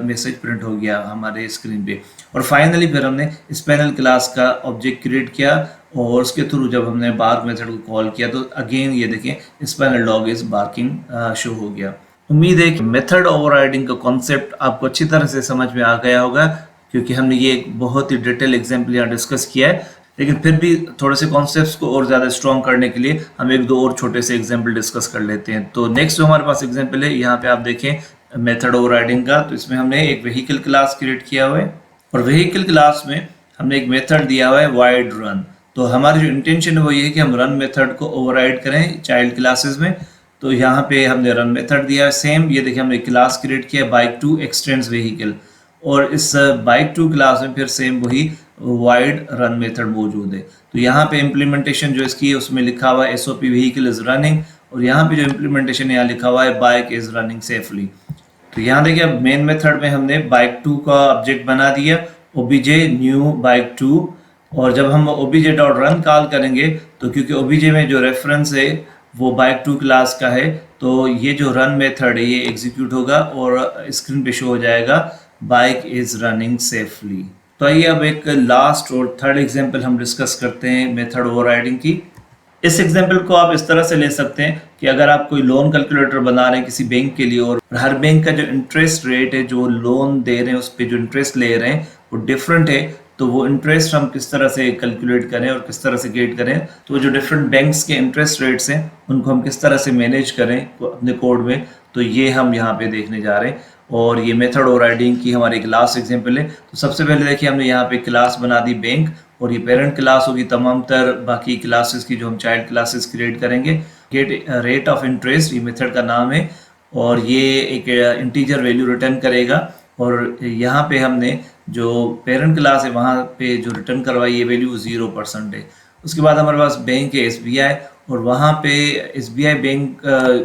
मैसेज प्रिंट हो गया हमारे स्क्रीन पे। और फाइनली फिर हमने स्पेनल क्लास का ऑब्जेक्ट क्रिएट किया और उसके थ्रू जब हमने बार्क मेथड को कॉल किया तो अगेन ये देखें स्पेनल डॉग इज बार्किंग शो हो गया। उम्मीद है कि मेथड ओवरराइडिंग का कॉन्सेप्ट आपको अच्छी तरह से समझ में आ गया होगा, क्योंकि हमने ये एक बहुत ही डिटेल एग्जाम्पल यहाँ डिस्कस किया है। लेकिन फिर भी थोड़े से कॉन्सेप्ट्स को और ज़्यादा स्ट्रॉन्ग करने के लिए हम एक दो और छोटे से एग्जाम्पल डिस्कस कर लेते हैं। तो नेक्स्ट जो हमारे पास एग्जाम्पल है यहाँ पे आप देखें मेथड ओवरराइडिंग का। तो इसमें हमने एक व्हीकल क्लास क्रिएट किया हुआ है और व्हीकल क्लास में हमने एक मेथड दिया हुआ है वाइड रन। तो हमारी जो इंटेंशन है वो ये है कि हम रन मेथड को ओवरराइड करें चाइल्ड क्लासेस में। तो यहाँ पे हमने रन मेथड दिया है सेम, ये देखिए हमने क्लास क्रिएट किया बाइक टू एक्सटेंड्स व्हीकल और इस बाइक टू क्लास में फिर सेम वही वाइड रन मेथड मौजूद है। तो यहाँ पे इम्प्लीमेंटेशन जो इसकी है उसमें लिखा हुआ है एसओपी व्हीकल इज रनिंग और यहाँ पे जो इम्प्लीमेंटेशन यहाँ लिखा हुआ है बाइक इज रनिंग सेफली। तो यहाँ देखिए अब मेन मेथड में हमने बाइक टू का ऑब्जेक्ट बना दिया ओबीजे न्यू बाइक टू। और जब हम ओबीजे डॉट रन कॉल करेंगे तो क्योंकि ओबीजे में जो रेफरेंस है वो बाइक टू क्लास का है तो ये जो रन मेथड है ये एग्जीक्यूट होगा और स्क्रीन पे शो हो जाएगा बाइक इज रनिंग सेफली। तो आइए अब एक लास्ट और थर्ड एग्जांपल हम डिस्कस करते हैं मेथड ओवरराइडिंग की। इस एग्जांपल को आप इस तरह से ले सकते हैं कि अगर आप कोई लोन कैलकुलेटर बना रहे हैं किसी बैंक के लिए और हर बैंक का जो इंटरेस्ट रेट है जो लोन दे रहे हैं उस पर जो इंटरेस्ट ले रहे हैं वो डिफरेंट है, तो वो इंटरेस्ट हम किस तरह से कैलकुलेट करें और किस तरह से गेट करें, तो जो डिफरेंट बैंक्स के इंटरेस्ट रेट्स हैं उनको हम किस तरह से मैनेज करें अपने कोड में, तो ये हम यहाँ पे देखने जा रहे हैं। और ये मेथड ओवरराइडिंग की हमारी एक लास्ट एग्जांपल है। तो सबसे पहले देखिए हमने यहाँ पे क्लास बना दी बैंक और ये पेरेंट क्लास होगी तमाम तर बाकी क्लासेस की जो हम चाइल्ड क्लासेस क्रिएट करेंगे। गेट रेट ऑफ इंटरेस्ट ये मेथड का नाम है और ये एक इंटीजर वैल्यू रिटर्न करेगा। और यहाँ पे हमने जो पेरेंट क्लास है वहाँ पे जो रिटर्न करवाई ये वैल्यू 0% है। उसके बाद हमारे पास बैंक है SBI और वहाँ पे SBI बैंक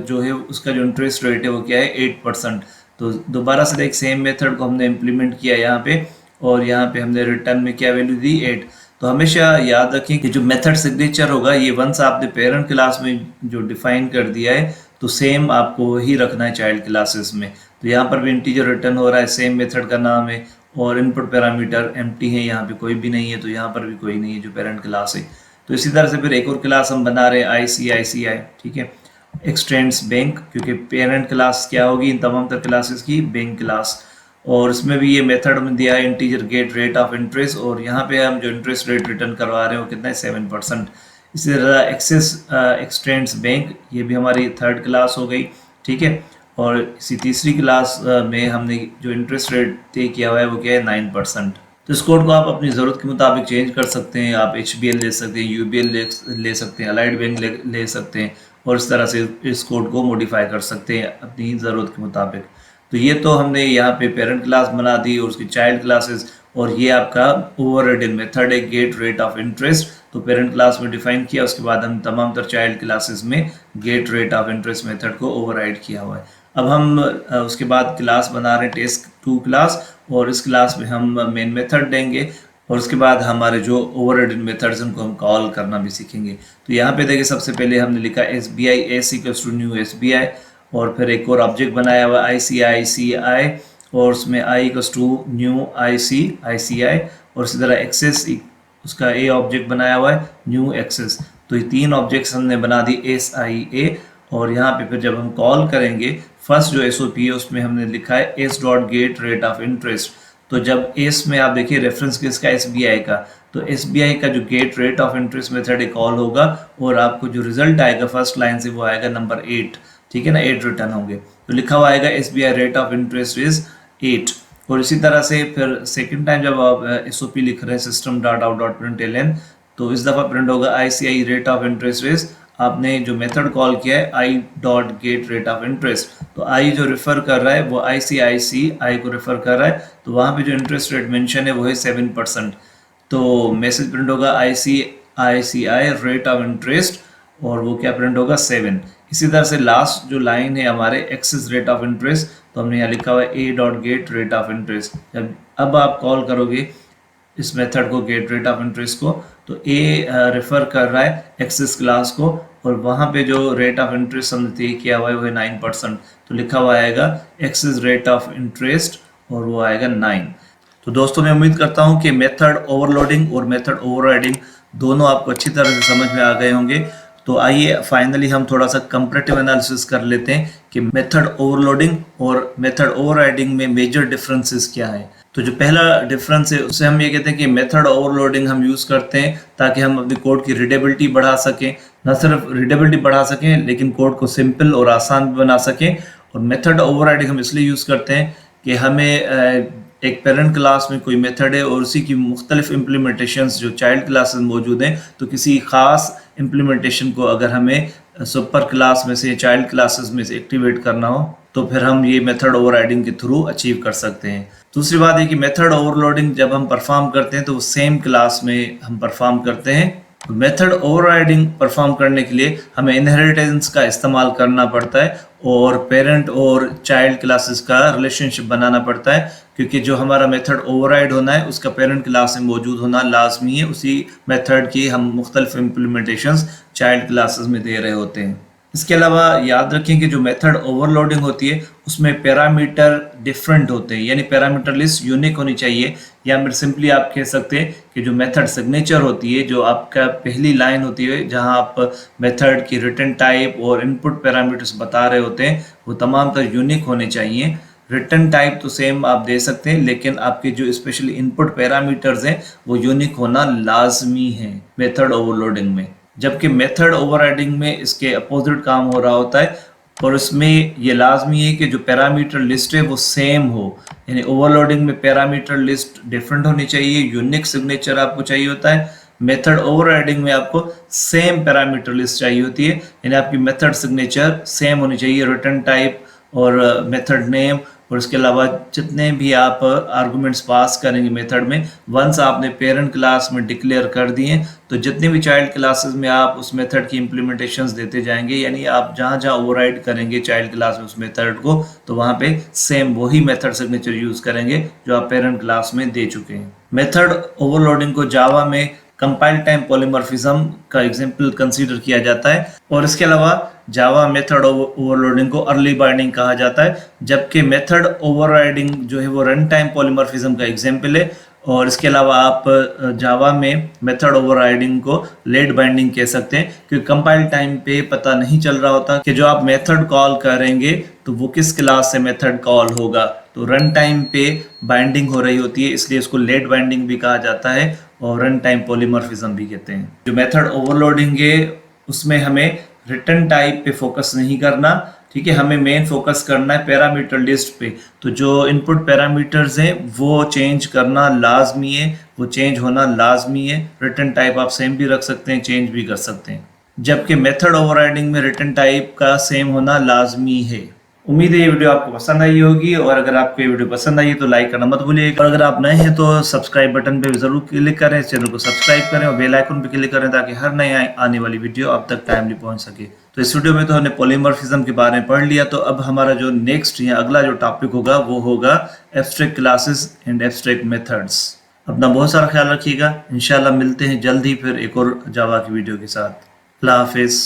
जो है उसका जो इंटरेस्ट रेट है वो क्या है 8%। तो दोबारा से देख सेम मेथड को हमने इम्प्लीमेंट किया यहाँ पे और यहाँ पे हमने रिटर्न में क्या वैल्यू दी 8। तो हमेशा याद रखें कि जो मेथड सिग्नेचर होगा ये वंस आपने पेरेंट क्लास में जो डिफाइन कर दिया है तो सेम आपको वही रखना है चाइल्ड क्लासेस में। तो यहाँ पर भी इंटीजर रिटर्न हो रहा है, सेम मेथड का नाम है और इनपुट पैरामीटर एम्प्टी है, यहाँ पे कोई भी नहीं है तो यहाँ पर भी कोई नहीं है जो पेरेंट क्लास है। तो इसी तरह से फिर एक और क्लास हम बना रहे हैं ICICI, ठीक है, एक्सटेंड्स बैंक, क्योंकि पेरेंट क्लास क्या होगी इन तमाम तर क्लासेस की बैंक क्लास। और इसमें भी ये मेथड में दिया है integer get rate of interest और यहाँ पे हम जो इंटरेस्ट रेट रिटर्न करवा रहे हैं वो कितना है 7%। इसी तरह एक्सेस एक्सटेंड्स बैंक ये भी हमारी थर्ड क्लास हो गई, ठीक है। और इसी तीसरी क्लास में हमने जो इंटरेस्ट रेट तय किया हुआ है वो क्या है 9%। तो इस कोड को आप अपनी ज़रूरत के मुताबिक चेंज कर सकते हैं। आप HBL ले सकते हैं, UBL ले सकते हैं, अलाइड बैंक ले सकते हैं और इस तरह से इस कोड को मॉडिफाई कर सकते हैं अपनी ज़रूरत के मुताबिक। तो ये तो हमने यहाँ पे पेरेंट क्लास बना दी और उसकी चाइल्ड क्लासेस और ये आपका ओवरराइडिंग मेथड है गेट रेट ऑफ इंटरेस्ट। तो पेरेंट क्लास में डिफाइन किया, उसके बाद हम तमाम तर चाइल्ड क्लासेस में get rate of interest method को ओवरराइड किया हुआ है। अब हम उसके बाद क्लास बना रहे हैं टेस्ट2 क्लास और इस क्लास में हम मेन मेथड देंगे और उसके बाद हमारे जो ओवरराइडिंग मेथड्स उनको हम कॉल करना भी सीखेंगे। तो यहाँ पे देखिए सबसे पहले हमने लिखा SBI S = न्यू SBI और फिर एक और ऑब्जेक्ट बनाया हुआ ICICI और उसमें I equals to new ICICI और इसी तरह एक्सेस उसका A ऑब्जेक्ट बनाया हुआ है न्यू एक्सेस। तो ये तीन ऑब्जेक्ट्स हमने बना दी SIA और यहाँ पे फिर जब हम कॉल करेंगे फर्स्ट जो SOP है उसमें हमने लिखा है S dot gate rate of interest. तो जब एस में आप देखिए रेफरेंस किसका SBI का, तो SBI का जो get rate of interest method call होगा और आपको जो रिजल्ट आएगा फर्स्ट लाइन से वो आएगा नंबर 8, ठीक है ना, 8 रिटर्न होंगे। तो लिखा हुआ आएगा SBI rate of interest is 8। और इसी तरह से फिर सेकंड टाइम जब आप SOP लिख रहे हैं system dot out dot println तो इस दफ़ा प्रिंट होगा ICI rate of interest is, आपने जो मेथड कॉल किया है I dot gate rate of interest, तो I जो रेफर कर रहा है वो ICICI को रेफर कर रहा है, तो वहाँ पे जो इंटरेस्ट रेट मेंशन है वो है 7%। तो मैसेज प्रिंट होगा ICICI रेट ऑफ इंटरेस्ट और वो क्या प्रिंट होगा 7। इसी तरह से लास्ट जो लाइन है हमारे एक्सेस रेट ऑफ इंटरेस्ट, तो हमने यहाँ लिखा हुआ है A dot gate rate of interest. जब अब आप कॉल करोगे इस मेथड को गेट रेट ऑफ इंटरेस्ट को, तो A रेफर कर रहा है एक्सेस क्लास को और वहाँ पे जो रेट ऑफ इंटरेस्ट हमने तय किया हुआ है वो है 9%। तो लिखा हुआ आएगा एक्सेस रेट ऑफ इंटरेस्ट और वो आएगा 9। तो दोस्तों मैं उम्मीद करता हूँ कि मेथड ओवरलोडिंग और मेथड ओवरराइडिंग दोनों आपको अच्छी तरह से समझ में आ गए होंगे। तो आइए फाइनली हम थोड़ा सा कंपैरेटिव एनालिसिस कर लेते हैं कि मेथड ओवरलोडिंग और मेथड ओवरराइडिंग में मेजर डिफरेंसेस क्या है। तो जो पहला डिफरेंस है उससे हम ये कहते हैं कि मेथड ओवरलोडिंग हम यूज़ करते हैं ताकि हम अपनी कोड की रीडेबिलिटी बढ़ा सकें, न सिर्फ रीडेबिलिटी बढ़ा सकें लेकिन कोड को सिंपल और आसान भी बना सकें। और मेथड ओवरराइडिंग हम इसलिए यूज़ करते हैं कि हमें एक पेरेंट क्लास में कोई मेथड है और उसी की मुख्तलिफ इम्प्लीमेंटेशंस जो चाइल्ड क्लासेस मौजूद हैं, तो किसी ख़ास इम्प्लीमेंटेशन को अगर हमें सुपर क्लास में से चाइल्ड क्लासेस में से एक्टिवेट करना हो तो फिर हम ये मेथड ओवरराइडिंग के थ्रू अचीव कर सकते हैं। दूसरी बात है कि मेथड ओवरलोडिंग जब हम परफॉर्म करते हैं तो वो सेम क्लास में हम परफॉर्म करते हैं। मेथड ओवरराइडिंग परफॉर्म करने के लिए हमें इनहेरिटेंस का इस्तेमाल करना पड़ता है और पेरेंट और चाइल्ड क्लासेस का रिलेशनशिप बनाना पड़ता है, क्योंकि जो हमारा मेथड ओवरराइड होना है उसका पेरेंट क्लास में मौजूद होना लाजमी है। उसी मेथड की हम मुख्तलिफ इम्प्लीमेंटेशंस चाइल्ड क्लासेस में दे रहे होते हैं। इसके अलावा याद रखें कि जो मेथड ओवरलोडिंग होती है उसमें पैरामीटर डिफरेंट होते हैं, यानी पैरामीटर लिस्ट यूनिक होनी चाहिए, या फिर सिंपली आप कह सकते हैं कि जो मेथड सिग्नेचर होती है, जो आपका पहली लाइन होती है जहां आप मेथड की रिटर्न टाइप और इनपुट पैरामीटर्स बता रहे होते हैं, वो तमाम तर यूनिक होने चाहिए। रिटर्न टाइप तो सेम आप दे सकते हैं लेकिन आपके जो स्पेशली इनपुट पैरामीटर्स हैं वो यूनिक होना लाजमी है मेथड ओवरलोडिंग में। जबकि मेथड ओवरराइडिंग में इसके अपोजिट काम हो रहा होता है और इसमें ये लाजमी है कि जो पैरामीटर लिस्ट है वो सेम हो, यानी ओवरलोडिंग में पैरामीटर लिस्ट डिफरेंट होनी चाहिए, यूनिक सिग्नेचर आपको चाहिए होता है। मेथड ओवरराइडिंग में आपको सेम पैरामीटर लिस्ट चाहिए होती है, यानी आपकी मेथड सिग्नेचर सेम होनी चाहिए, रिटर्न टाइप और मेथड नेम और इसके अलावा जितने भी आप आर्गुमेंट्स पास करेंगे मेथड में, वंस आपने पेरेंट क्लास में डिक्लेयर कर दिए तो जितने भी चाइल्ड क्लासेस में आप उस मेथड की इम्प्लीमेंटेशंस देते जाएंगे, यानी आप जहाँ जहाँ ओवरराइड करेंगे चाइल्ड क्लास में उस मेथड को, तो वहाँ पे सेम वही मेथड सिग्नेचर यूज़ करेंगे जो आप पेरेंट क्लास में दे चुके हैं। मेथड ओवरलोडिंग को जावा में कंपाइल टाइम पॉलीमॉर्फिज्म का एग्जांपल कंसीडर किया जाता है और इसके अलावा जावा मेथड ओवरलोडिंग को अर्ली बाइंडिंग कहा जाता है, जबकि मेथड ओवरराइडिंग जो है वो रन टाइम पॉलीमॉर्फिज्म का एग्जांपल है। और इसके अलावा आप जावा में मेथड ओवरराइडिंग को लेट बाइंडिंग कह सकते हैं, क्योंकि कंपाइल टाइम पे पता नहीं चल रहा होता कि जो आप मेथड कॉल करेंगे तो वो किस क्लास से मेथड कॉल होगा, तो रन टाइम पे बाइंडिंग हो रही होती है, इसलिए इसको लेट बाइंडिंग भी कहा जाता है और रन टाइम पॉलीमॉर्फिज्म भी कहते हैं। जो मेथड ओवरलोडिंग है उसमें हमें रिटर्न टाइप पे फोकस नहीं करना, ठीक है, हमें मेन फोकस करना है पैरामीटर लिस्ट पे। तो जो इनपुट पैरामीटर्स हैं वो चेंज करना लाजमी है, वो चेंज होना लाजमी है। रिटर्न टाइप आप सेम भी रख सकते हैं, चेंज भी कर सकते हैं, जबकि मेथड ओवरराइडिंग में रिटर्न टाइप का सेम होना लाजमी है। उम्मीद है ये वीडियो आपको पसंद आई होगी और अगर आपको ये वीडियो पसंद आई तो लाइक करना मत भूलिएगा और अगर आप नए हैं तो सब्सक्राइब बटन पे जरूर क्लिक करें, इस चैनल को सब्सक्राइब करें और बेल आइकन पे क्लिक करें ताकि हर नई आने वाली वीडियो आप तक टाइमली पहुंच सके। तो इस वीडियो में तो हमने पॉलीमॉर्फिज्म के बारे में पढ़ लिया, तो अब हमारा जो नेक्स्ट या अगला जो टॉपिक होगा वो होगा abstract classes and abstract methods. अपना बहुत सारा ख्याल रखिएगा, इंशाल्लाह मिलते हैं जल्द ही फिर एक और जावा की वीडियो के साथ। अल्लाह हाफिज़।